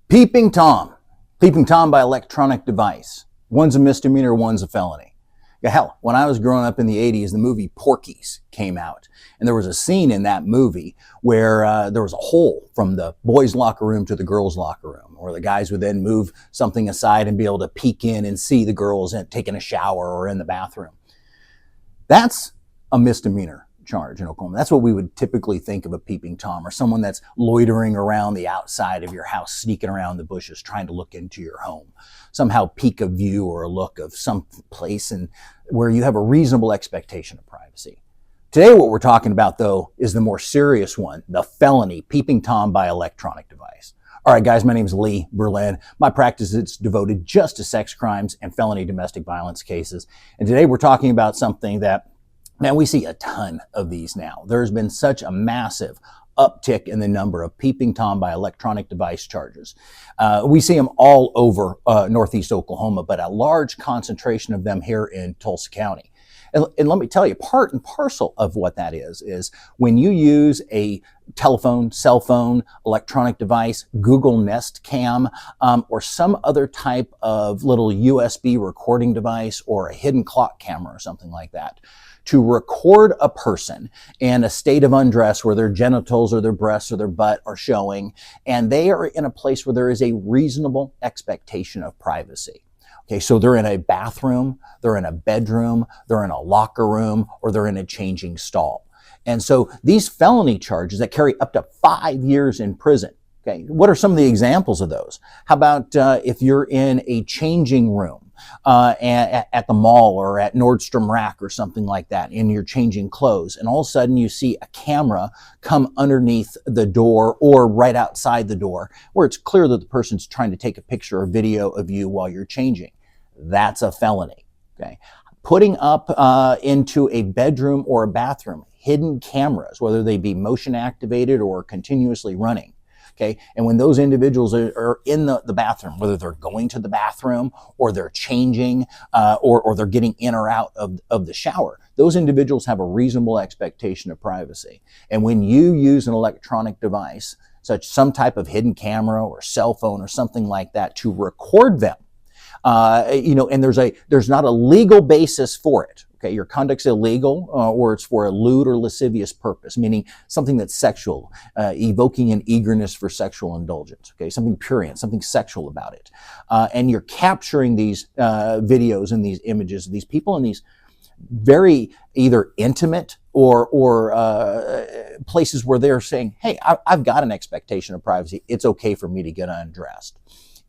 Peeping Tom. Peeping Tom by electronic device. One's a misdemeanor, one's a felony. Hell, when I was growing up in the 80s, the movie Porky's came out. And there was a scene in that movie where there was a hole from the boys' locker room to the girls' locker room, where the guys would then move something aside and be able to peek in and see the girls taking a shower or in the bathroom. That's a misdemeanor charge in Oklahoma. That's what we would typically think of a peeping Tom, or someone that's loitering around the outside of your house, sneaking around the bushes, trying to look into your home. Somehow peek a view or a look of some place and where you have a reasonable expectation of privacy. Today, what we're talking about, though, is the more serious one, the felony, peeping Tom by electronic device. All right, guys, my name is Lee Berlin. My practice is devoted just to sex crimes and felony domestic violence cases. And today we're talking about something that, man, we see a ton of these now. There's been such a massive uptick in the number of peeping Tom by electronic device charges. We see them all over Northeast Oklahoma, but a large concentration of them here in Tulsa County. And let me tell you, part and parcel of what that is when you use a telephone, cell phone, electronic device, Google Nest Cam, or some other type of little USB recording device or a hidden clock camera or something like that, to record a person in a state of undress where their genitals or their breasts or their butt are showing, and they are in a place where there is a reasonable expectation of privacy. Okay, so they're in a bathroom, they're in a bedroom, they're in a locker room, or they're in a changing stall. And so these felony charges that carry up to 5 years in prison. Okay, what are some of the examples of those? How about if you're in a changing room at the mall or at Nordstrom Rack or something like that, and you're changing clothes, and all of a sudden you see a camera come underneath the door or right outside the door, where it's clear that the person's trying to take a picture or video of you while you're changing. That's a felony. Okay, putting up into a bedroom or a bathroom hidden cameras, whether they be motion activated or continuously running. Okay, and when those individuals are in the bathroom, whether they're going to the bathroom or they're changing or they're getting in or out of the shower, those individuals have a reasonable expectation of privacy. And when you use an electronic device, such some type of hidden camera or cell phone or something like that, to record them, and there's not a legal basis for it. Okay, your conduct's illegal, or it's for a lewd or lascivious purpose, meaning something that's sexual, evoking an eagerness for sexual indulgence. Okay, something prurient, something sexual about it, and you're capturing these videos and these images of these people in these very either intimate or places where they're saying, "Hey, I've got an expectation of privacy. It's okay for me to get undressed."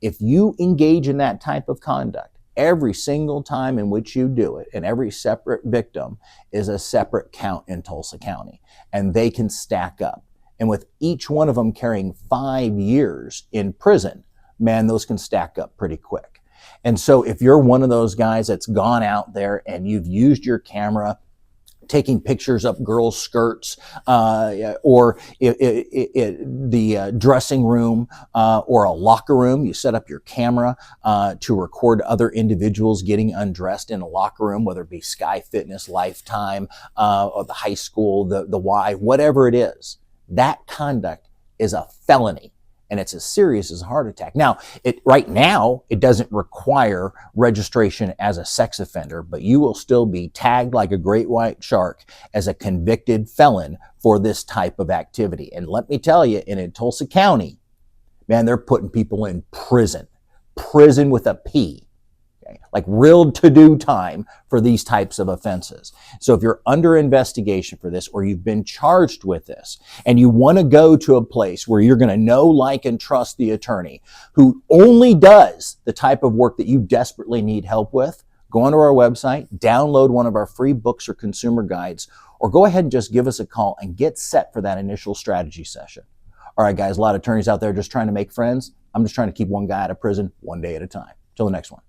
If you engage in that type of conduct, every single time in which you do it, and every separate victim is a separate count in Tulsa County, and they can stack up. And with each one of them carrying 5 years in prison, man, those can stack up pretty quick. And so if you're one of those guys that's gone out there and you've used your camera taking pictures of girls' skirts, or the dressing room or a locker room, you set up your camera to record other individuals getting undressed in a locker room, whether it be Sky Fitness, Lifetime, or the high school, the Y, whatever it is. That conduct is a felony. And it's as serious as a heart attack. Now, right now, it doesn't require registration as a sex offender, but you will still be tagged like a great white shark as a convicted felon for this type of activity. And let me tell you, in Tulsa County, man, they're putting people in prison with a P. Like real to-do time for these types of offenses. So if you're under investigation for this, or you've been charged with this, and you want to go to a place where you're going to know, like, and trust the attorney who only does the type of work that you desperately need help with, go onto our website, download one of our free books or consumer guides, or go ahead and just give us a call and get set for that initial strategy session. All right, guys, a lot of attorneys out there just trying to make friends. I'm just trying to keep one guy out of prison one day at a time. Till the next one.